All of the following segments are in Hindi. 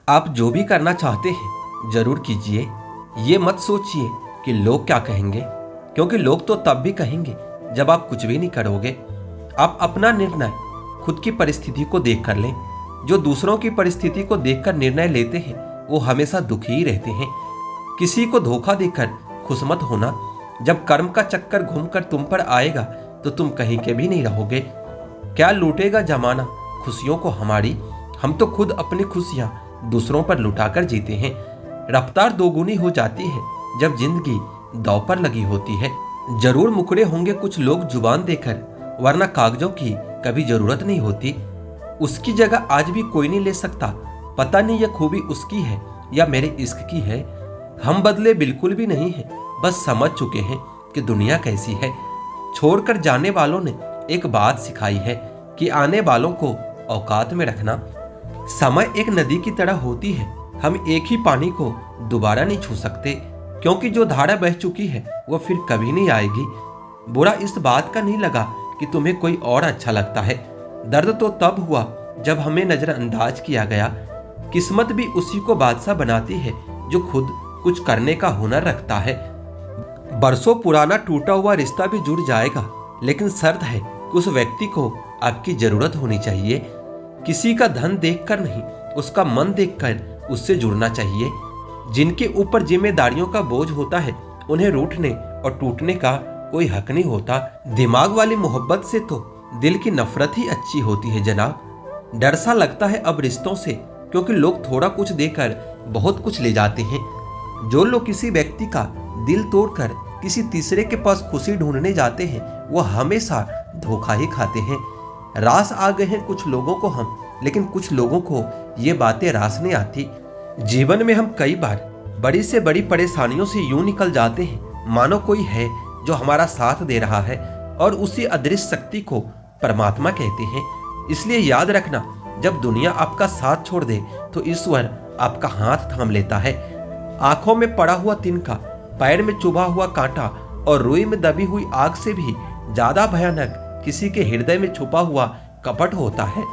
आप जो भी करना चाहते हैं जरूर कीजिए। ये मत सोचिए कि लोग क्या कहेंगे, क्योंकि लोग तो तब भी कहेंगे जब आप कुछ भी नहीं करोगे। आप अपना निर्णय खुद की परिस्थिति को देख कर लें। जो दूसरों की परिस्थिति को देखकर निर्णय लेते हैं वो हमेशा दुखी ही रहते हैं। किसी को धोखा देकर खुश मत होना। जब कर्म का चक्कर घूमकर तुम पर आएगा तो तुम कहीं के भी नहीं रहोगे। क्या लूटेगा जमाना खुशियों को हमारी, हम तो खुद अपनी खुशियां दूसरों पर लुटाकर जीते हैं। रफ्तार दोगुनी हो जाती है जब जिंदगी दांव पर लगी होती है। जरूर मुकरे होंगे कुछ लोग जुबान देकर, वरना कागजों की कभी जरूरत नहीं होती। उसकी जगह आज भी कोई नहीं ले सकता। पता नहीं यह खूबी उसकी है या मेरे इश्क की है। हम बदले बिल्कुल भी नहीं है, बस समझ चुके हैं कि दुनिया कैसी है। छोड़कर जाने वालों ने एक बात सिखाई है कि आने वालों को औकात में रखना। समय एक नदी की तरह होती है। हम एक ही पानी को दोबारा नहीं छू सकते, क्योंकि जो धारा बह चुकी है वो फिर कभी नहीं आएगी। बुरा इस बात का नहीं लगा कि तुम्हें कोई और अच्छा लगता है। दर्द तो तब हुआ जब हमें नजरअंदाज किया गया। किस्मत भी उसी को बादशाह बनाती है जो खुद कुछ करने का हुनर रखता है। बरसों पुराना टूटा हुआ रिश्ता भी जुड़ जाएगा, लेकिन शर्त है कि उस व्यक्ति को आपकी जरूरत होनी चाहिए। किसी का धन देखकर नहीं, उसका मन देखकर उससे जुड़ना चाहिए। जिनके ऊपर जिम्मेदारियों का बोझ होता है उन्हें रूठने और टूटने का कोई हक नहीं होता। दिमाग वाली मोहब्बत से तो दिल की नफरत ही अच्छी होती है जनाब। डर सा लगता है अब रिश्तों से, क्योंकि लोग थोड़ा कुछ देकर बहुत कुछ ले जाते हैं। जो लोग किसी व्यक्ति का दिल तोड़कर किसी तीसरे के पास खुशी ढूंढने जाते हैं वो हमेशा धोखा ही खाते हैं। रास आ गए हैं कुछ लोगों को हम, लेकिन कुछ लोगों को ये बातें रास नहीं आती। जीवन में हम कई बार बड़ी से बड़ी परेशानियों से यूं निकल जाते हैं मानो कोई है जो हमारा साथ दे रहा है, और उसी अदृश्य शक्ति को परमात्मा कहते हैं। इसलिए याद रखना, जब दुनिया आपका साथ छोड़ दे तो ईश्वर आपका हाथ थाम लेता है। आंखों में पड़ा हुआ तिनका, पैर में चुभा हुआ कांटा और रुई में दबी हुई आग से भी ज्यादा भयानक किसी के हृदय में छुपा हुआ कपट होता है।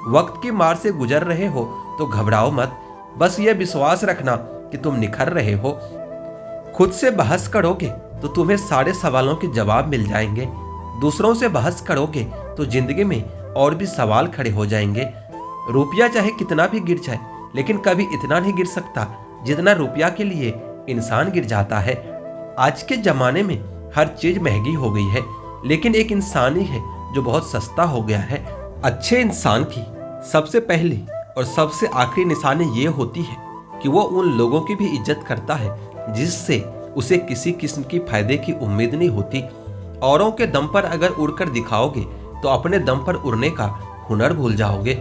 वक्त की मार से गुजर रहे हो तो घबराओ मत, बस ये विश्वास रखना कि तुम निखर रहे हो। खुद से बहस करोगे तो तुम्हें सारे सवालों के जवाब मिल जाएंगे। दूसरों से बहस करोगे तो जिंदगी में और भी सवाल खड़े हो जाएंगे। रुपया चाहे कितना भी गिर जाए, लेकिन कभी इतना नहीं गिर सकता जितना रुपया के लिए इंसान गिर जाता है। आज के जमाने में हर चीज महंगी हो गई है, लेकिन एक इंसान ही है जो बहुत सस्ता हो गया है। अच्छे इंसान की सबसे पहली और सबसे आखिरी निशानी ये होती है कि वो उन लोगों की भी इज्जत करता है जिससे उसे किसी किस्म की फायदे की उम्मीद नहीं होती। औरों के दम पर अगर उड़कर दिखाओगे तो अपने दम पर उड़ने का हुनर भूल जाओगे।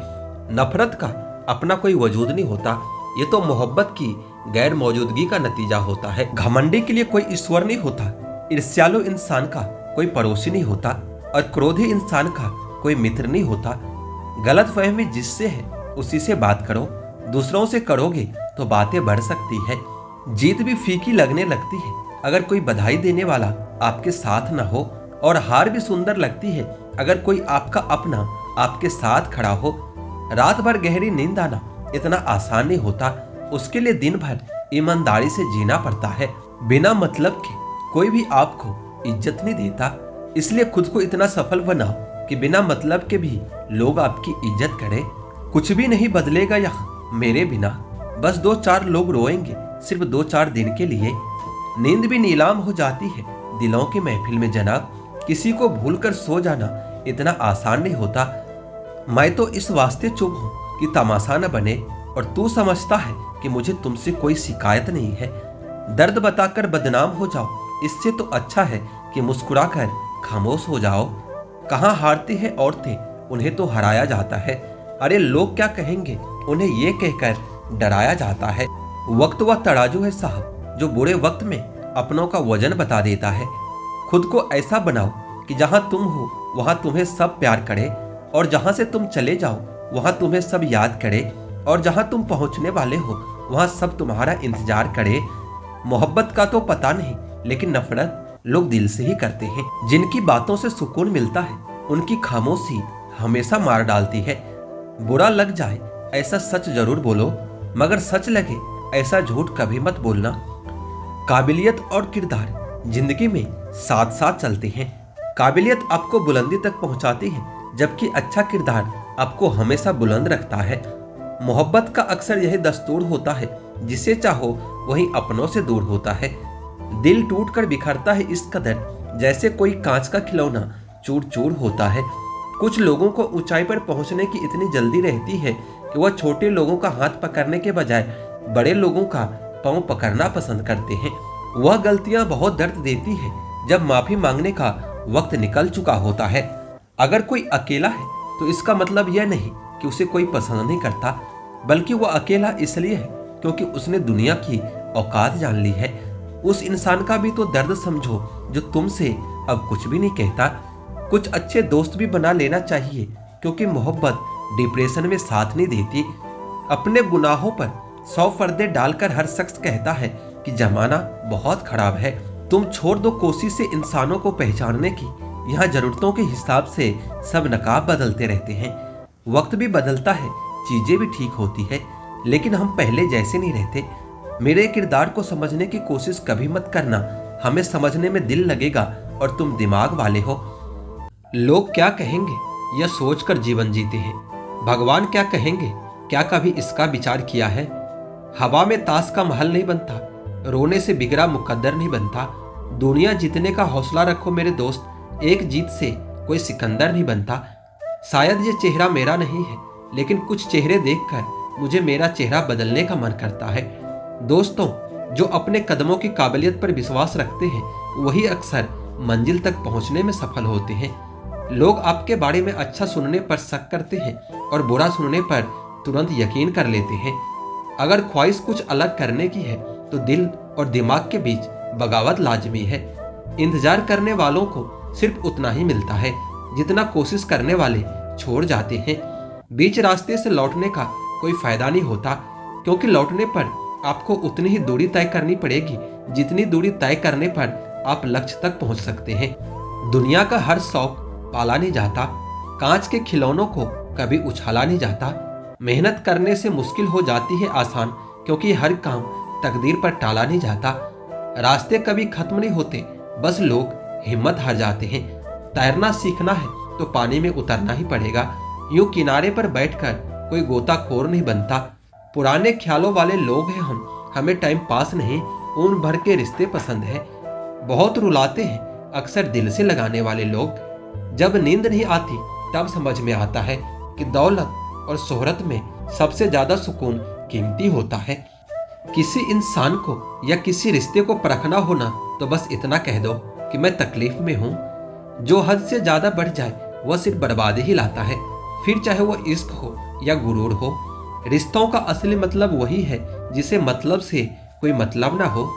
नफरत का अपना कोई वजूद नहीं होता, ये तो मोहब्बत की गैर मौजूदगी का नतीजा होता है। घमंडी के लिए कोई ईश्वर नहीं होता, ईर्ष्यालु इंसान का कोई पड़ोसी नहीं होता, और क्रोधी इंसान का कोई मित्र नहीं होता। गलतफहमी जिससे है उसी से बात करो। दूसरों से करोगे तो बातें बढ़ सकती है। जीत भी फीकी लगने लगती है अगर कोई बधाई देने वाला आपके साथ ना हो, और हार भी सुंदर लगती है अगर कोई आपका अपना आपके साथ खड़ा हो। रात भर गहरी नींद आना इतना आसान नहीं होता, उसके लिए दिन भर ईमानदारी से जीना पड़ता है। बिना मतलब के कोई भी आपको इज्जत नहीं देता, इसलिए खुद को इतना सफल बनाओ कि बिना मतलब के भी लोग आपकी इज्जत करें। कुछ भी नहीं बदलेगा यहाँ मेरे बिना, बस 2-4 लोग रोएंगे सिर्फ 2-4 दिन के लिए। नींद भी नीलाम हो जाती है दिलों की महफिल में जनाब। किसी को भूलकर सो जाना इतना आसान नहीं होता। मैं तो इस वास्ते चुप हूँ कि तमाशा न बने, और तू समझता है कि मुझे तुमसे कोई शिकायत नहीं है। दर्द बताकर बदनाम हो जाओ, इससे तो अच्छा है कि मुस्कुराकर खामोश हो जाओ। कहाँ हारती है औरतें, उन्हें तो हराया जाता है। अरे लोग क्या कहेंगे, उन्हें ये कहकर डराया जाता है। वक्त वह तराजू है साहब जो बुरे वक्त में अपनों का वजन बता देता है। खुद को ऐसा बनाओ कि जहां तुम हो वहां तुम्हें सब प्यार करे, और जहां से तुम चले जाओ वहां तुम्हें सब याद करे, और जहां तुम पहुंचने वाले हो वहां सब तुम्हारा इंतजार करे। मोहब्बत का तो पता नहीं, लेकिन नफरत लोग दिल से ही करते हैं। जिनकी बातों से सुकून मिलता है उनकी खामोशी हमेशा मार डालती है। बुरा लग जाए ऐसा सच जरूर बोलो, मगर सच लगे ऐसा झूठ कभी मत बोलना। काबिलियत और किरदार जिंदगी में साथ साथ चलते हैं। काबिलियत आपको बुलंदी तक पहुंचाती है, जबकि अच्छा किरदार आपको हमेशा बुलंद रखता है। मोहब्बत का अक्सर यही दस्तूर होता है, जिसे चाहो वही अपनों से दूर होता है। दिल टूट कर बिखरता है इस कदर, जैसे कोई कांच का खिलौना चूर चूर होता है। कुछ लोगों को ऊंचाई पर पहुंचने की इतनी जल्दी रहती है कि वह छोटे लोगों का हाथ पकड़ने के बजाय बड़े लोगों का पांव पकड़ना पसंद करते हैं। वह गलतियां बहुत दर्द देती है जब माफी मांगने का वक्त निकल चुका होता है। अगर कोई अकेला है तो इसका मतलब यह नहीं कि उसे कोई पसंद नहीं करता, बल्कि वह अकेला इसलिए है क्योंकि उसने दुनिया की औकात जान ली है। उस इंसान का भी तो दर्द समझो जो तुमसे अब कुछ भी नहीं कहता। कुछ अच्छे दोस्त भी बना लेना चाहिए, क्योंकि मोहब्बत डिप्रेशन में साथ नहीं देती। अपने गुनाहों पर 100 पर्दे डालकर हर शख्स कहता है कि जमाना बहुत खराब है। तुम छोड़ दो कोशिश इंसानों को पहचानने की। यहाँ जरूरतों के हिसाब से सब नकाब बदलते रहते हैं। वक्त भी बदलता है, चीजें भी ठीक होती है, लेकिन हम पहले जैसे नहीं रहते। मेरे किरदार को समझने की कोशिश कभी मत करना। हमें समझने में दिल लगेगा और तुम दिमाग वाले हो। लोग क्या कहेंगे यह सोचकर जीवन जीते हैं। भगवान क्या कहेंगे, क्या कभी इसका विचार किया है? हवा में ताश का महल नहीं बनता, रोने से बिगड़ा मुकद्दर नहीं बनता। दुनिया जीतने का हौसला रखो मेरे दोस्त, एक जीत से कोई सिकंदर नहीं बनता। शायद ये चेहरा मेरा नहीं है, लेकिन कुछ चेहरे देखकर मुझे मेरा चेहरा बदलने का मन करता है। दोस्तों, जो अपने कदमों की काबिलियत पर विश्वास रखते हैं वही अक्सर मंजिल तक पहुंचने में सफल होते हैं। लोग आपके बारे में अच्छा सुनने पर शक करते हैं और बुरा सुनने पर तुरंत यकीन कर लेते हैं। अगर ख्वाहिश कुछ अलग करने की है तो दिल और दिमाग के बीच बगावत लाजमी है। इंतजार करने वालों को सिर्फ उतना ही मिलता है जितना कोशिश करने वाले छोड़ जाते हैं। बीच रास्ते से लौटने का कोई फायदा नहीं होता, क्योंकि लौटने पर आपको उतनी ही दूरी तय करनी पड़ेगी जितनी दूरी तय करने पर आप लक्ष्य तक पहुंच सकते हैं। दुनिया का हर शौक पाला नहीं जाता, कांच के खिलौनों को कभी उछाला नहीं जाता। मेहनत करने से मुश्किल हो जाती है आसान, क्योंकि हर काम तकदीर पर टाला नहीं जाता। रास्ते कभी खत्म नहीं होते, बस लोग हिम्मत हार जाते हैं। तैरना सीखना है तो पानी में उतरना ही पड़ेगा। यूं किनारे पर बैठकर कोई गोताखोर नहीं बनता। पुराने ख्यालों वाले लोग हैं हम, हमें टाइम पास नहीं उम्र भर के रिश्ते पसंद है। बहुत रुलाते हैं अक्सर दिल से लगाने वाले लोग। जब नींद नहीं आती तब समझ में आता है कि दौलत और शोहरत में सबसे ज्यादा सुकून कीमती होता है। किसी इंसान को या किसी रिश्ते को परखना होना तो बस इतना कह दो कि मैं तकलीफ में हूँ। जो हद से ज्यादा बढ़ जाए वह सिर्फ बर्बादी ही लाता है, फिर चाहे वह इश्क हो या गुरूर हो। रिश्तों का असली मतलब वही है जिसे मतलब से कोई मतलब ना हो।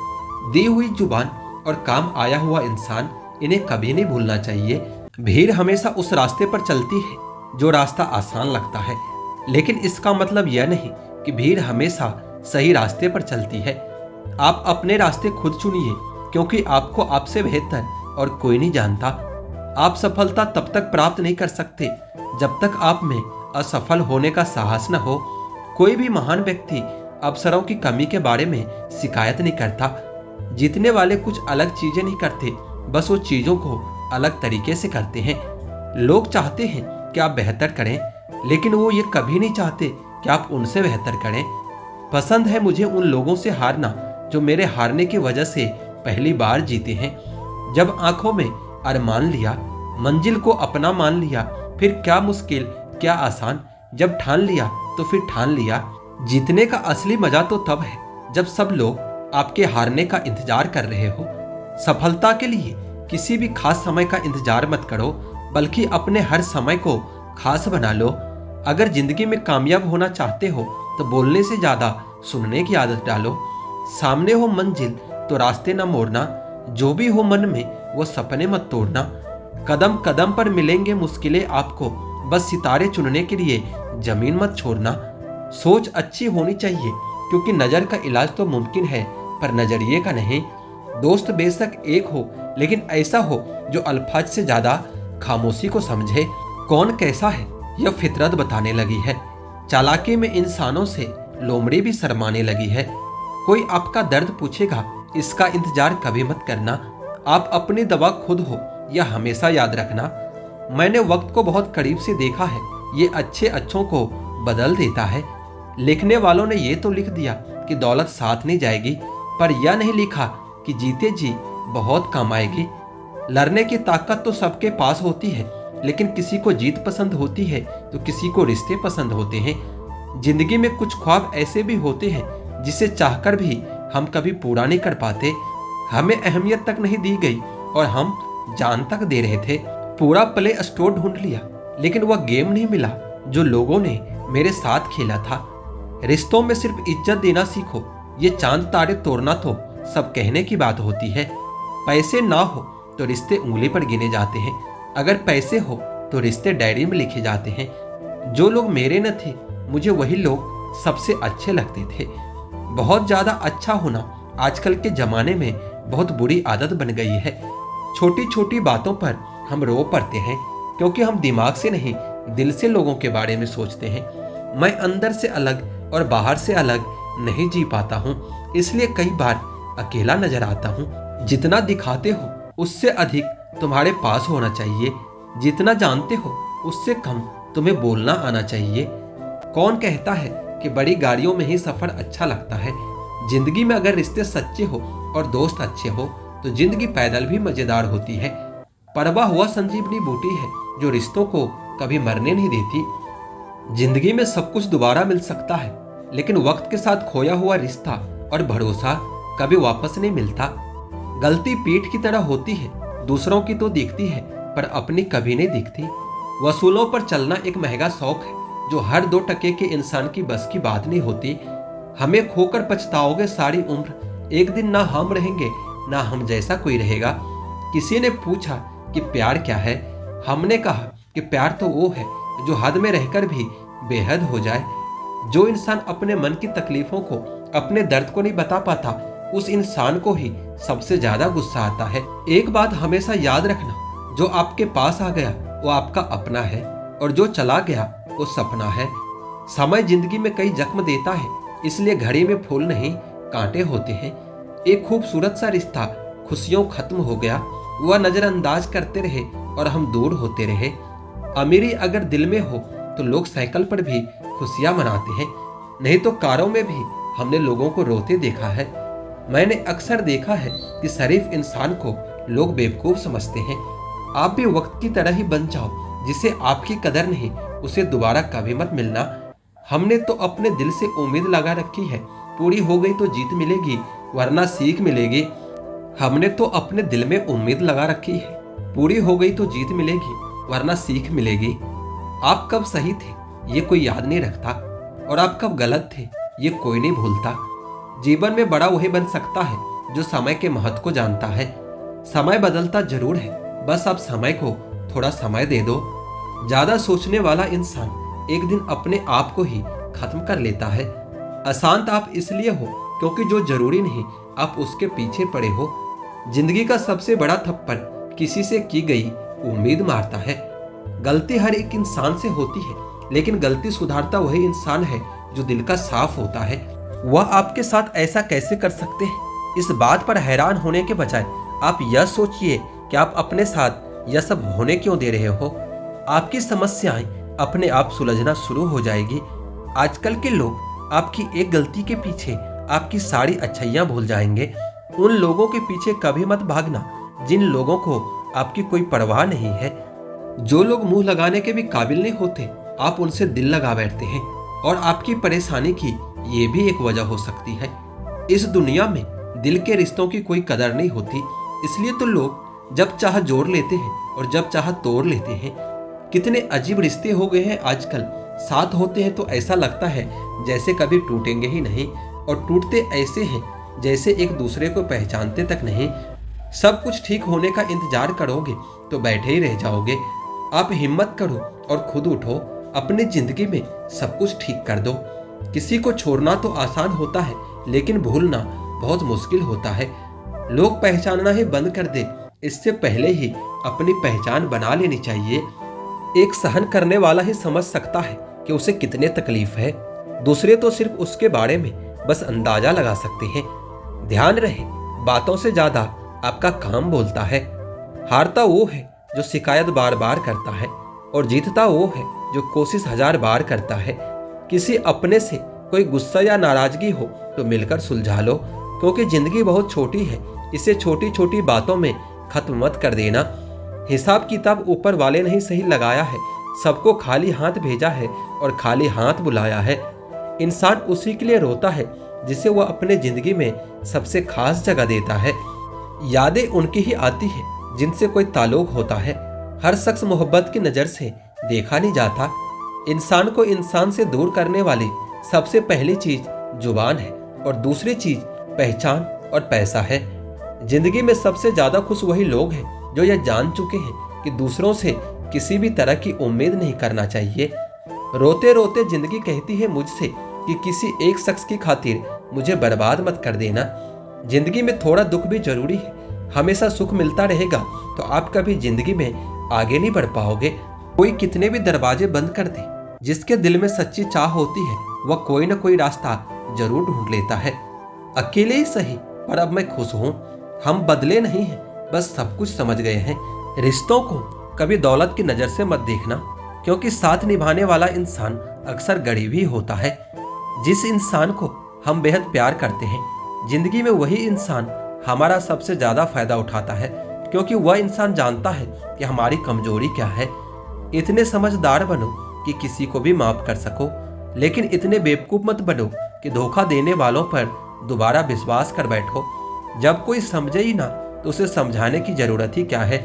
दी हुई जुबान और काम आया हुआ इंसान, इन्हें कभी नहीं भूलना चाहिए। भीड़ हमेशा उस रास्ते पर चलती है जो रास्ता आसान लगता है, लेकिन इसका मतलब यह नहीं कि भीड़ हमेशा सही रास्ते पर चलती है। आप अपने रास्ते खुद चुनिए, क्योंकि आपको आपसे बेहतर और कोई नहीं जानता। आप सफलता तब तक प्राप्त नहीं कर सकते जब तक आप में असफल होने का साहस न हो। कोई भी महान व्यक्ति अवसरों की कमी के बारे में शिकायत नहीं करता। जीतने वाले कुछ अलग चीजें नहीं करते, बस वो चीजों को अलग तरीके से करते हैं। लोग चाहते हैं कि आप बेहतर करें, लेकिन वो ये कभी नहीं चाहते कि आप उनसे बेहतर करें। पसंद है मुझे उन लोगों से हारना जो मेरे हारने की वजह से पहली बार जीते हैं। जब आंखों में अरमान लिया, मंजिल को अपना मान लिया, फिर क्या मुश्किल क्या आसान। जब ठान लिया तो फिर ठान लिया। जीतने का असली मजा तो तब है जब सब लोग आपके हारने का इंतजार कर रहे हो। सफलता के लिए किसी भी खास समय का इंतजार मत करो, बल्कि अपने हर समय को खास बना लो। अगर जिंदगी में कामयाब होना चाहते हो तो बोलने से ज्यादा सुनने की आदत डालो। सामने हो मंजिल तो रास्ते न मोड़ना, जो भी हो मन में वो सपने मत तोड़ना। कदम कदम पर मिलेंगे मुश्किलें आपको, बस सितारे चुनने के लिए जमीन मत छोड़ना। सोच अच्छी होनी चाहिए, क्योंकि नजर का इलाज तो मुमकिन है पर नजरिए का नहीं। दोस्त बेशक एक हो, लेकिन ऐसा हो जो अल्फाज से ज्यादा खामोशी को समझे। कौन कैसा है यह फितरत बताने लगी है। चालाकी में इंसानों से लोमड़ी भी शर्माने लगी है। कोई आपका दर्द पूछेगा, इसका इंतजार कभी मत करना। आप अपनी दवा खुद हो, यह हमेशा याद रखना। मैंने वक्त को बहुत करीब से देखा है, ये अच्छे अच्छों को बदल देता है। लिखने वालों ने ये तो लिख दिया कि दौलत साथ नहीं जाएगी, पर यह नहीं लिखा कि जीते जी बहुत कम आएगी। लड़ने की ताकत तो सबके पास होती है, लेकिन किसी को जीत पसंद होती है तो किसी को रिश्ते पसंद होते हैं। जिंदगी में कुछ ख्वाब ऐसे भी होते हैं जिसे चाहकर भी हम कभी पूरा नहीं कर पाते। हमें अहमियत तक नहीं दी गई और हम जान तक दे रहे थे। पूरा प्ले स्टोर ढूंढ लिया, लेकिन वह गेम नहीं मिला जो लोगों ने मेरे साथ खेला था। रिश्तों में सिर्फ इज्जत देना सीखो, ये चांद तारे तोड़ना तो सब कहने की बात होती है। पैसे ना हो तो रिश्ते उंगली पर गिने जाते हैं, अगर पैसे हो तो रिश्ते डायरी में लिखे जाते हैं। जो लोग मेरे न थे, मुझे वही लोग सबसे अच्छे लगते थे। बहुत ज्यादा अच्छा होना आजकल के जमाने में बहुत बुरी आदत बन गई है। छोटी छोटी बातों पर हम रो पड़ते हैं, क्योंकि हम दिमाग से नहीं दिल से लोगों के बारे में सोचते हैं। मैं अंदर से अलग और बाहर से अलग नहीं जी पाता हूँ, इसलिए कई बार अकेला नजर आता हूँ। जितना दिखाते हो उससे अधिक तुम्हारे पास होना चाहिए, जितना जानते हो उससे कम तुम्हें बोलना आना चाहिए। कौन कहता है कि बड़ी गाड़ियों में ही सफर अच्छा लगता है? जिंदगी में अगर रिश्ते सच्चे हो और दोस्त अच्छे हो तो जिंदगी पैदल भी मजेदार होती है। परवा हुआ संजीवनी बूटी है जो रिश्तों को कभी मरने नहीं देती। जिंदगी में सब कुछ दोबारा मिल सकता है, लेकिन वक्त के साथ खोया हुआ रिश्ता और भरोसा कभी वापस नहीं मिलता। गलती पीठ की तरह होती है, दूसरों की तो दिखती है पर अपनी कभी नहीं दिखती। वसूलों पर चलना एक महंगा शौक है जो हर 2 टके के इंसान की बस की बात नहीं होती। हमें खोकर पछताओगे सारी उम्र, एक दिन ना हम रहेंगे ना हम जैसा कोई रहेगा। किसी ने पूछा कि प्यार क्या है, हमने कहा कि प्यार तो वो है जो हद में रहकर भी बेहद हो जाए। जो इंसान अपने मन की तकलीफों को, अपने दर्द को नहीं बता पाता, उस इंसान को ही सबसे ज्यादा गुस्सा आता है। एक बात हमेशा याद रखना, जो आपके पास आ गया वो आपका अपना है और जो चला गया वो सपना है। समय जिंदगी में कई जख्म देता है, इसलिए घड़ी में फूल नहीं कांटे होते हैं। एक खूबसूरत सा रिश्ता खुशियों खत्म हो गया, वह नजरअंदाज करते रहे और हम दूर होते रहे। अमीरी अगर दिल में हो तो लोग साइकिल पर भी खुशियां मनाते हैं, नहीं तो कारों में भी हमने लोगों को रोते देखा है। मैंने अक्सर देखा है कि शरीफ इंसान को लोग बेवकूफ समझते हैं। आप भी वक्त की तरह ही बन जाओ, जिसे आपकी कदर नहीं उसे दोबारा कभी मत मिलना। हमने तो अपने दिल से उम्मीद लगा रखी है, पूरी हो गई तो जीत मिलेगी वरना सीख मिलेगी। हमने तो अपने दिल में उम्मीद लगा रखी है, पूरी हो गई तो जीत मिलेगी वरना सीख मिलेगी। आप कब सही थे ये कोई याद नहीं रखता, और आप कब गलत थे ये कोई नहीं भूलता। जीवन में बड़ा वही बन सकता है जो समय के महत्व को जानता है। समय बदलता जरूर है, बस आप समय को थोड़ा समय दे दो। ज्यादा सोचने वाला इंसान एक दिन अपने आप को ही खत्म कर लेता है। अशांत आप इसलिए हो क्योंकि जो जरूरी नहीं आप उसके पीछे पड़े हो। जिंदगी का सबसे बड़ा थप्पड़ किसी से की गई उम्मीद मारता है। गलती हर एक इंसान से होती है, लेकिन गलती सुधारता वही इंसान है जो दिल का साफ होता है। वह आपके साथ ऐसा कैसे कर सकते हैं, इस बात पर हैरान होने के बजाय आप यह सोचिए कि आप अपने साथ यह सब होने क्यों दे रहे हो। आपकी समस्याएं अपने आप सुलझना शुरू हो जाएगी। आजकल के लोग आपकी एक गलती के पीछे आपकी सारी अच्छाइयां भूल जाएंगे। उन लोगों के पीछे कभी मत भागना जिन लोगों को आपकी कोई परवाह नहीं है। जो लोग मुंह लगाने के भी काबिल नहीं होते, आप उनसे दिल लगा बैठते हैं, और आपकी परेशानी की ये भी एक वजह हो सकती है। इस दुनिया में दिल के रिश्तों की कोई कदर नहीं होती, इसलिए तो लोग जब चाह जोड़ लेते हैं और जब चाह तोड़ लेते हैं। कितने अजीब रिश्ते हो गए हैं आजकल। साथ होते हैं तो ऐसा लगता है जैसे कभी टूटेंगे ही नहीं, और टूटते ऐसे हैं जैसे एक दूसरे को पहचानते तक नहीं। सब कुछ ठीक होने का इंतजार करोगे तो बैठे ही रह जाओगे। आप हिम्मत करो और खुद उठो, अपनी जिंदगी में सब कुछ ठीक कर दो। किसी को छोड़ना तो आसान होता है, लेकिन भूलना बहुत मुश्किल होता है। लोग पहचानना ही बंद कर दे, इससे पहले ही अपनी पहचान बना लेनी चाहिए। एक सहन करने वाला ही समझ सकता है कि उसे कितने तकलीफ है। दूसरे तो सिर्फ उसके बारे में बस अंदाजा लगा सकते हैं। ध्यान रहे, बातों से ज्यादा आपका काम बोलता है। हारता वो है जो शिकायत बार बार करता है और जीतता वो है जो कोशिश 1000 बार करता है। किसी अपने से कोई गुस्सा या नाराजगी हो तो मिलकर सुलझा लो, क्योंकि जिंदगी बहुत छोटी है। इसे छोटी छोटी बातों में खत्म मत कर देना। हिसाब किताब ऊपर वाले ने ही सही लगाया है। सबको खाली हाथ भेजा है और खाली हाथ बुलाया है। इंसान उसी के लिए रोता है जिसे वह अपने जिंदगी में सबसे खास जगह देता है। यादें उनकी ही आती है जिनसे कोई ताल्लुक होता है। हर शख्स मोहब्बत की नज़र से देखा नहीं जाता। इंसान को इंसान से दूर करने वाली सबसे पहली चीज जुबान है और दूसरी चीज पहचान और पैसा है। जिंदगी में सबसे ज्यादा खुश वही लोग हैं जो यह जान चुके हैं कि दूसरों से किसी भी तरह की उम्मीद नहीं करना चाहिए। रोते रोते जिंदगी कहती है मुझसे कि किसी एक शख्स की खातिर मुझे बर्बाद मत कर देना। जिंदगी में थोड़ा दुख भी जरूरी है। हमेशा सुख मिलता रहेगा तो आप कभी जिंदगी में आगे नहीं बढ़ पाओगे। कोई कितने भी दरवाजे बंद कर दे, जिसके दिल में सच्ची चाह होती है वह कोई ना कोई रास्ता जरूर ढूंढ लेता है। अकेले ही सही, पर अब मैं खुश हूँ। हम बदले नहीं हैं, बस सब कुछ समझ गए हैं। रिश्तों को कभी दौलत की नजर से मत देखना, क्योंकि साथ निभाने वाला इंसान अक्सर गरीब ही होता है। जिस इंसान को हम बेहद प्यार करते हैं, जिंदगी में वही इंसान हमारा सबसे ज्यादा फायदा उठाता है, क्योंकि वह इंसान जानता है कि हमारी कमजोरी क्या है। इतने समझदार बनो कि किसी को भी माफ कर सको, लेकिन इतने बेवकूफ मत बनो कि धोखा देने वालों पर दोबारा विश्वास कर बैठो। जब कोई समझे ही ना तो उसे समझाने की जरूरत ही क्या है।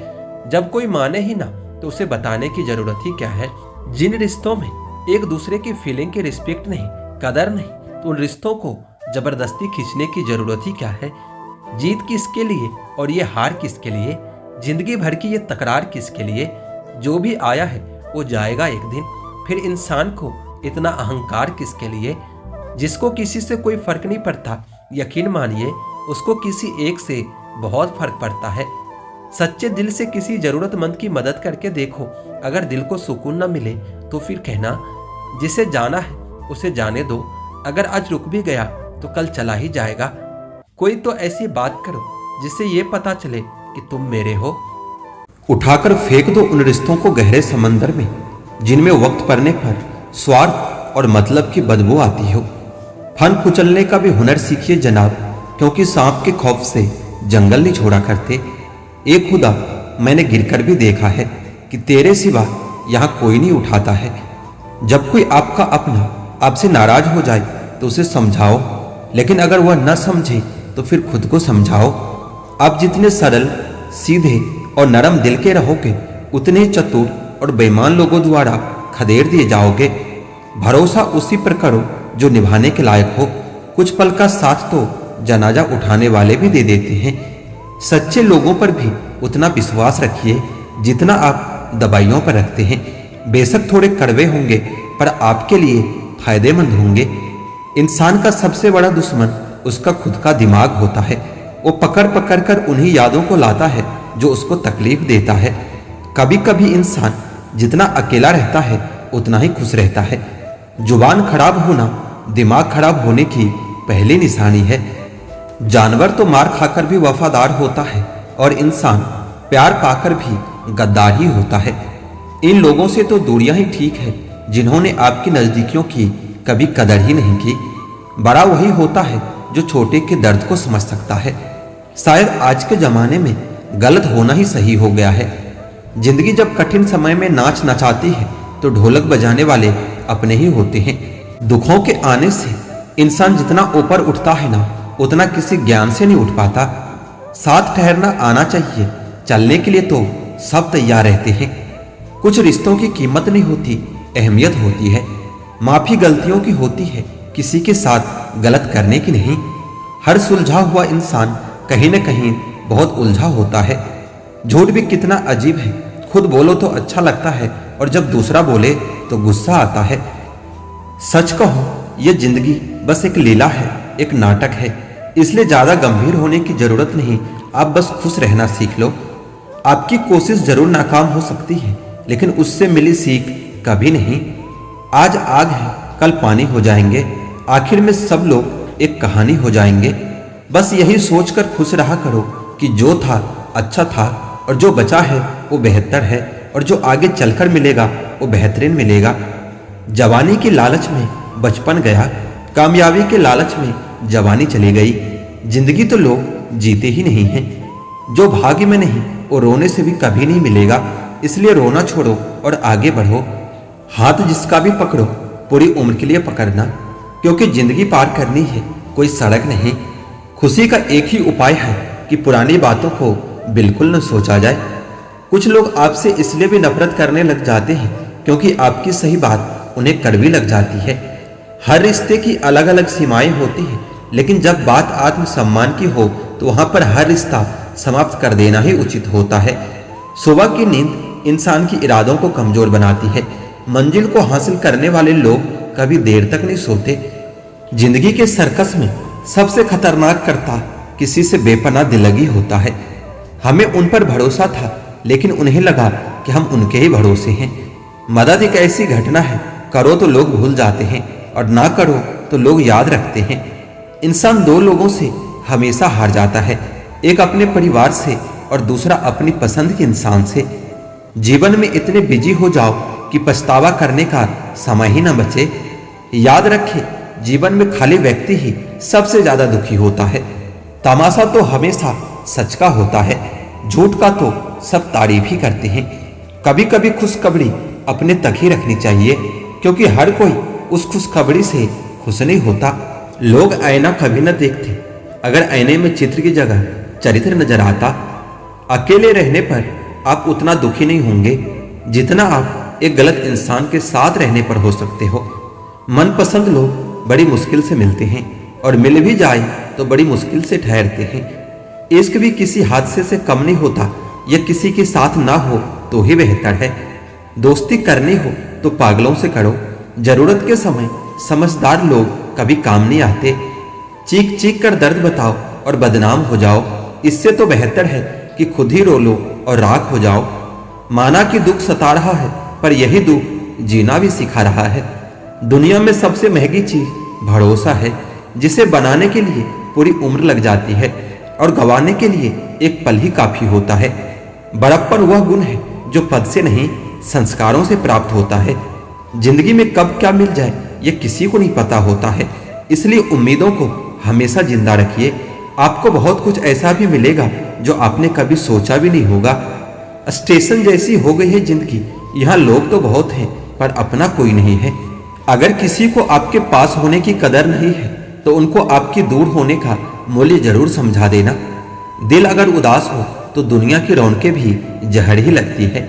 जब कोई माने ही ना तो उसे बताने की जरूरत ही क्या है। जिन रिश्तों में एक दूसरे की फीलिंग की रिस्पेक्ट नहीं, कदर नहीं, तो उन रिश्तों को जबरदस्ती खींचने की जरूरत ही क्या है। जीत किसके लिए और ये हार किसके लिए? जिंदगी भर की ये तकरार किसके लिए? जो भी आया है वो जाएगा एक दिन। फिर इंसान को इतना अहंकार किसके लिए? जिसको किसी से कोई फर्क नहीं पड़ता, यकीन मानिए उसको किसी एक से बहुत फर्क पड़ता है। सच्चे दिल से किसी जरूरतमंद की मदद करके देखो। अगर दिल को सुकून न मिले तो फिर कहना, जिसे जाना है उसे जाने दो। अगर आज रुक भी गया तो कल चला ही जाएगा। कोई तो ऐसी बात करो जिससे ये पता चले कि तुम मेरे हो। उठाकर फेंक दो उन रिश्तों को गहरे समंदर में, जिनमें वक्त पड़ने पर स्वार्थ और मतलब की बदबू आती हो। फन कुचलने का भी हुनर सीखिए जनाब, क्योंकि सांप के खौफ से जंगल नहीं छोड़ा करते। एक खुदा, मैंने गिरकर भी देखा है कि तेरे सिवा यहाँ कोई नहीं उठाता है। जब कोई आपका अपना आपसे नाराज हो जाए तो उसे समझाओ, लेकिन अगर वह न समझे तो फिर खुद को समझाओ। आप जितने सरल, सीधे और नरम दिल के रहोगे, उतने ही चतुर और बेईमान लोगों द्वारा खदेड़ दिए जाओगे। भरोसा उसी पर करो जो निभाने के लायक हो। कुछ पल का साथ तो जनाजा उठाने वाले भी दे देते हैं। सच्चे लोगों पर भी उतना विश्वास रखिए जितना आप दवाइयों पर रखते हैं। बेशक थोड़े कड़वे होंगे पर आपके लिए फायदेमंद होंगे। इंसान का सबसे बड़ा दुश्मन उसका खुद का दिमाग होता है। वो पकड़ पकड़ कर उन्हीं यादों को लाता है जो उसको तकलीफ देता है। कभी कभी इंसान जितना अकेला रहता है उतना ही खुश रहता है। जुबान खराब होना दिमाग खराब होने की पहली निशानी है। जानवर तो मार खाकर भी वफादार होता है और इंसान प्यार पाकर भी गद्दार ही होता है। इन लोगों से तो दूरियां ही ठीक है जिन्होंने आपकी नजदीकियों की कभी कदर ही नहीं की। बड़ा वही होता है जो छोटे के दर्द को समझ सकता है। शायद आज के जमाने में गलत होना ही सही हो गया है। जिंदगी जब कठिन समय में नाच नचाती है तो ढोलक बजाने वाले अपने ही होते हैं। दुखों के आने से इंसान जितना ऊपर उठता है ना, उतना किसी ज्ञान से नहीं उठ पाता। साथ ठहरना आना चाहिए, चलने के लिए तो सब तैयार रहते हैं। कुछ रिश्तों की कीमत नहीं होती, अहमियत होती है। माफी गलतियों की होती है, किसी के साथ गलत करने की नहीं। हर सुलझा हुआ इंसान कहीं न कहीं बहुत उलझा होता है। झूठ भी कितना अजीब है, खुद बोलो तो अच्छा लगता है और जब दूसरा बोले तो गुस्सा आता है। सच कहो, यह जिंदगी बस एक लीला है, एक नाटक है। इसलिए ज्यादा गंभीर होने की जरूरत नहीं। आप बस खुश रहना सीख लो। आपकी कोशिश जरूर नाकाम हो सकती है, लेकिन उससे मिली सीख कभी नहीं। आज आग है कल पानी हो जाएंगे, आखिर में सब लोग एक कहानी हो जाएंगे। बस यही सोचकर खुश रहा करो कि जो था अच्छा था और जो बचा है वो बेहतर है और जो आगे चलकर मिलेगा वो बेहतरीन मिलेगा। जवानी की लालच में बचपन गया, कामयाबी के लालच में जवानी चली गई। जिंदगी तो लोग जीते ही नहीं हैं। जो भाग्य में नहीं वो रोने से भी कभी नहीं मिलेगा, इसलिए रोना छोड़ो और आगे बढ़ो। हाथ जिसका भी पकड़ो पूरी उम्र के लिए पकड़ना, क्योंकि जिंदगी पार करनी है, कोई सड़क नहीं। खुशी का एक ही उपाय है कि पुरानी बातों को बिल्कुल न सोचा जाए। कुछ लोग आपसे इसलिए भी नफरत करने लग जाते हैं क्योंकि आपकी सही बात उन्हें कड़वी लग जाती है। हर रिश्ते की अलग अलग सीमाएं होती हैं, लेकिन जब बात आत्मसम्मान की हो तो वहां पर हर रिश्ता समाप्त कर देना ही उचित होता है। सुबह की नींद इंसान की इरादों को कमजोर बनाती है। मंजिल को हासिल करने वाले लोग कभी देर तक नहीं सोते। जिंदगी के सर्कस में सबसे खतरनाक करता किसी से बेपनाह दिलगी होता है। हमें उन पर भरोसा था, लेकिन उन्हें लगा कि हम उनके ही भरोसे हैं। मदद एक ऐसी घटना है, करो तो लोग भूल जाते हैं और ना करो तो लोग याद रखते हैं। इंसान दो लोगों से हमेशा हार जाता है, एक अपने परिवार से और दूसरा अपनी पसंद के इंसान से। जीवन में इतने बिजी हो जाओ कि पछतावा करने का समय ही न बचे। याद रखें, जीवन में खाली व्यक्ति ही सबसे ज्यादा दुखी होता है। तमाशा तो हमेशा सच का होता है, झूठ का तो सब तारीफ ही करते हैं। कभी कभी खुशखबरी अपने तक ही रखनी चाहिए, क्योंकि हर कोई उस खुशखबरी से खुश नहीं होता। लोग आईना कभी न देखते, अगर आईने में चित्र की जगह चरित्र नजर आता। अकेले रहने पर आप उतना दुखी नहीं होंगे जितना आप एक गलत इंसान के साथ रहने पर हो सकते हो। मनपसंद लोग बड़ी मुश्किल से मिलते हैं और मिल भी जाए तो बड़ी मुश्किल से ठहरते हैं। इश्क भी किसी हादसे से कम नहीं होता, या किसी के साथ ना हो तो ही बेहतर है। दोस्ती करनी हो तो पागलों से करो, जरूरत के समय समझदार लोग कभी काम नहीं आते। चीख चीख कर दर्द बताओ और बदनाम हो जाओ, इससे तो बेहतर है कि खुद ही रो लो और राख हो जाओ। माना कि दुख सता रहा है, पर यही दुख जीना भी सिखा रहा है। दुनिया में सबसे महंगी चीज भरोसा है, जिसे बनाने के लिए पूरी उम्र लग जाती है और गंवाने के लिए एक पल ही काफी होता है। बड़प्पन वह गुण है जो पद से नहीं संस्कारों से प्राप्त होता है। जिंदगी में कब क्या मिल जाए ये किसी को नहीं पता होता है, इसलिए उम्मीदों को हमेशा जिंदा रखिए। आपको बहुत कुछ ऐसा भी मिलेगा जो आपने कभी सोचा भी नहीं होगा। स्टेशन जैसी हो गई है जिंदगी, यहाँ लोग तो बहुत हैं पर अपना कोई नहीं है। अगर किसी को आपके पास होने की कदर नहीं है तो उनको आपकी दूर होने का मूल्य जरूर समझा देना। दिल अगर उदास हो तो दुनिया की रौनकें भी जहर ही लगती है।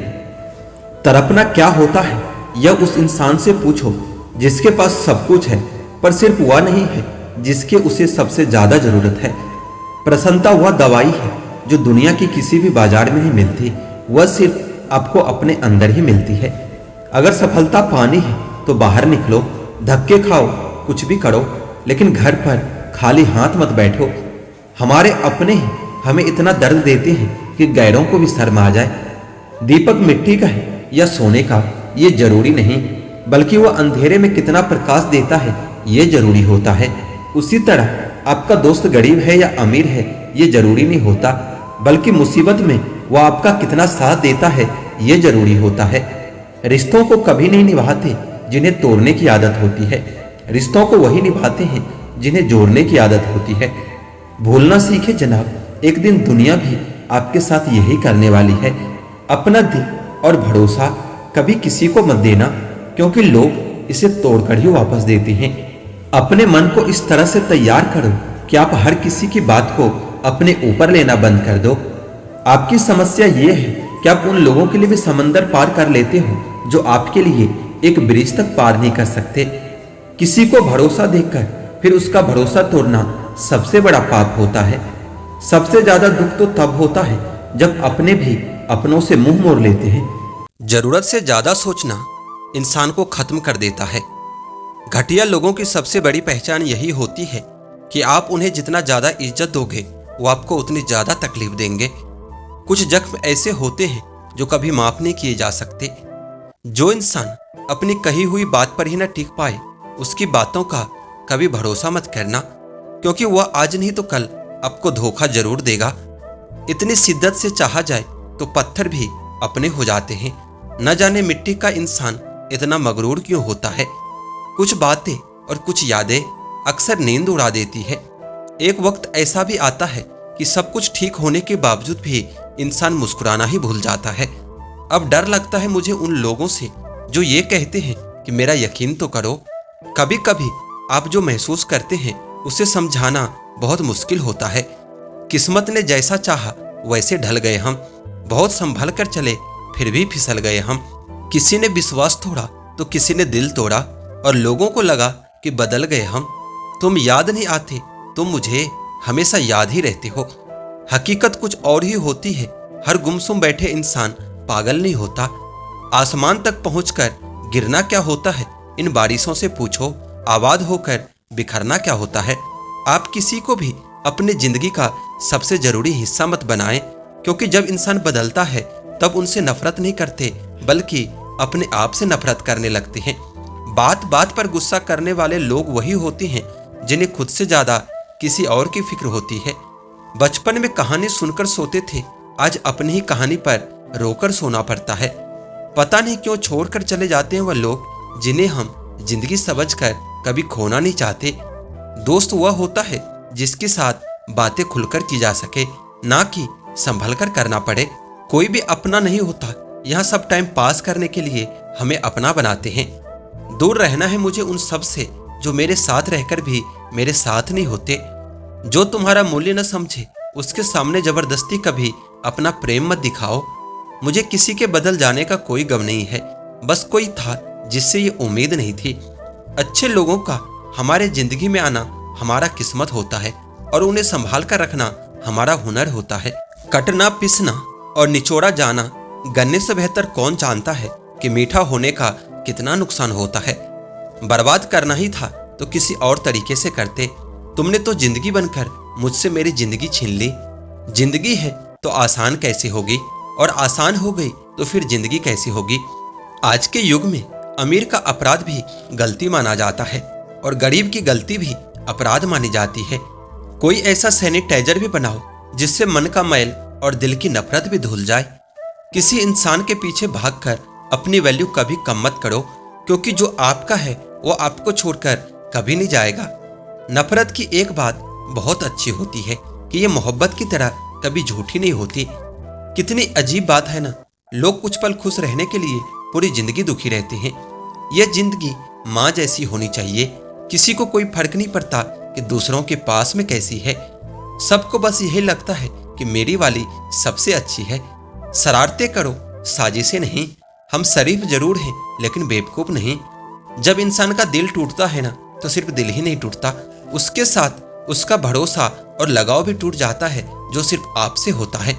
तरपना क्या होता है यह उस इंसान से पूछो जिसके पास सब कुछ है, पर सिर्फ वह नहीं है जिसके उसे सबसे ज्यादा जरूरत है। प्रसन्नता वह दवाई है जो दुनिया की किसी भी बाजार में नहीं मिलती, वह सिर्फ आपको अपने अंदर ही मिलती है। अगर सफलता पानी है तो बाहर निकलो, धक्के खाओ, कुछ भी करो, लेकिन घर पर खाली हाथ मत बैठो। हमारे अपने ही हमें इतना दर्द देते हैं कि गैरों को भी शर्म आ जाए। दीपक मिट्टी का है या सोने का ये जरूरी नहीं, बल्कि वह अंधेरे में कितना प्रकाश देता है ये जरूरी होता है। उसी तरह आपका दोस्त गरीब है या अमीर है ये जरूरी नहीं होता, बल्कि मुसीबत में वह आपका कितना साथ देता है ये जरूरी होता है। रिश्तों को कभी नहीं निभाते जिन्हें तोड़ने की आदत होती है, रिश्तों को वही निभाते हैं जिन्हें जोड़ने की आदत होती है। भूलना सीखे जनाब, एक दिन दुनिया भी आपके साथ यही करने वाली है। अपना दिल और भरोसा कभी किसी को मत देना, क्योंकि लोग इसे तोड़कर ही वापस देते हैं। अपने मन को इस तरह से तैयार करो कि आप हर किसी की बात को अपने ऊपर लेना बंद कर दो। आपकी समस्या ये है कि आप उन लोगों के लिए भी समंदर पार कर लेते हो जो आपके लिए एक ब्रिज तक पार नहीं कर सकते। किसी को भरोसा देकर फिर उसका भरोसा तोड़ना सबसे बड़ा पाप होता है। सबसे ज्यादा दुख तो तब होता है जब अपने भी अपनों से मुंह मोड़ लेते हैं। जरूरत से ज्यादा सोचना इंसान को खत्म कर देता है। घटिया लोगों की सबसे बड़ी पहचान यही होती है कि आप उन्हें जितना ज्यादा इज्जत दोगे वो आपको उतनी ज्यादा तकलीफ देंगे। कुछ जख्म ऐसे होते हैं जो कभी माफ नहीं किए जा सकते। जो इंसान अपनी कही हुई बात पर ही न टिक पाए उसकी बातों का कभी भरोसा मत करना, क्योंकि वह आज नहीं तो कल आपको धोखा जरूर देगा। इतनी शिद्दत से चाहा जाए तो पत्थर भी अपने हो जाते हैं। न जाने मिट्टी का इंसान इतना मगरूर क्यों होता है। कुछ बातें और कुछ यादें अक्सर नींद उड़ा देती है। एक वक्त ऐसा भी आता है कि सब कुछ ठीक होने के बावजूद भी इंसान मुस्कुराना ही भूल जाता है। अब डर लगता है मुझे उन लोगों से जो ये कहते हैं कि मेरा यकीन तो करो। कभी कभी आप जो महसूस करते हैं उसे समझाना बहुत मुश्किल होता है। किस्मत ने जैसा चाहा वैसे ढल गए हम, बहुत संभल कर चले फिर भी फिसल गए हम। किसी ने विश्वास तोड़ा तो किसी ने दिल तोड़ा, और लोगों को लगा कि बदल गए हम। तुम याद नहीं आते, तुम मुझे हमेशा याद ही रहते हो। हकीकत कुछ और ही होती है। हर गुमसुम बैठे इंसान पागल नहीं होता। आसमान तक पहुंचकर गिरना क्या होता है, इन बारिशों से पूछो। आबाद होकर बिखरना क्या होता है। आप किसी को भी अपनी जिंदगी का सबसे जरूरी हिस्सा मत बनाएं, क्योंकि जब इंसान बदलता है तब उनसे नफरत नहीं करते, बल्कि अपने आप से नफरत करने लगते हैं। बात बात पर गुस्सा करने वाले लोग वही होते हैं जिन्हें खुद से ज्यादा किसी और की फिक्र होती है। बचपन में कहानी सुनकर सोते थे, आज अपनी ही कहानी पर रोकर सोना पड़ता है। पता नहीं क्यों छोड़कर चले जाते हैं वह लोग जिन्हें हम जिंदगी समझकर कभी खोना नहीं चाहते। दोस्त वह होता है जिसके साथ बातें खुलकर की जा सके, ना कि संभल कर करना पड़े। कोई भी अपना नहीं होता, यहाँ सब टाइम पास करने के लिए हमें अपना बनाते हैं। दूर रहना है मुझे उन सब से जो मेरे साथ रहकर भी मेरे साथ नहीं होते। जो तुम्हारा मूल्य न समझे उसके सामने जबरदस्ती कभी अपना प्रेम मत दिखाओ। मुझे किसी के बदल जाने का कोई गम नहीं है, बस कोई था जिससे ये उम्मीद नहीं थी। अच्छे लोगों का हमारे जिंदगी में आना हमारा किस्मत होता है, और उन्हें संभाल कर रखना हमारा हुनर होता है। कटना, पिसना और निचोड़ा जाना गन्ने से बेहतर कौन जानता है कि मीठा होने का कितना नुकसान होता है। बर्बाद करना ही था तो किसी और तरीके से करते। तुमने तो जिंदगी बनकर मुझसे मेरी जिंदगी छीन ली। जिंदगी है तो आसान कैसे होगी, और आसान हो गई तो फिर जिंदगी कैसी होगी। आज के युग में अमीर का अपराध भी गलती माना जाता है, और गरीब की गलती भी अपराध मानी जाती है। कोई ऐसा सैनिटाइजर भी बनाओ जिससे मन का मैल और दिल की नफरत भी धुल जाए। किसी इंसान के पीछे भागकर अपनी वैल्यू कभी कम मत करो, क्योंकि जो आपका है वो आपको छोड़कर कभी नहीं जाएगा। नफरत की एक बात बहुत अच्छी होती है कि ये मोहब्बत की तरह कभी झूठी नहीं होती। कितनी अजीब बात है ना, लोग कुछ पल खुश रहने के लिए पूरी जिंदगी दुखी रहते हैं। यह जिंदगी माँ जैसी होनी चाहिए। किसी को कोई फर्क नहीं पड़ता कि दूसरों के पास में कैसी है। सबको बस यही लगता है कि मेरी वाली सबसे अच्छी है। शरारतें करो, साजिशें नहीं। हम शरीफ जरूर हैं लेकिन बेवकूफ नहीं। जब इंसान का दिल टूटता है ना, तो सिर्फ दिल ही नहीं टूटता, उसके साथ उसका भरोसा और लगाव भी टूट जाता है, जो सिर्फ आपसे होता है।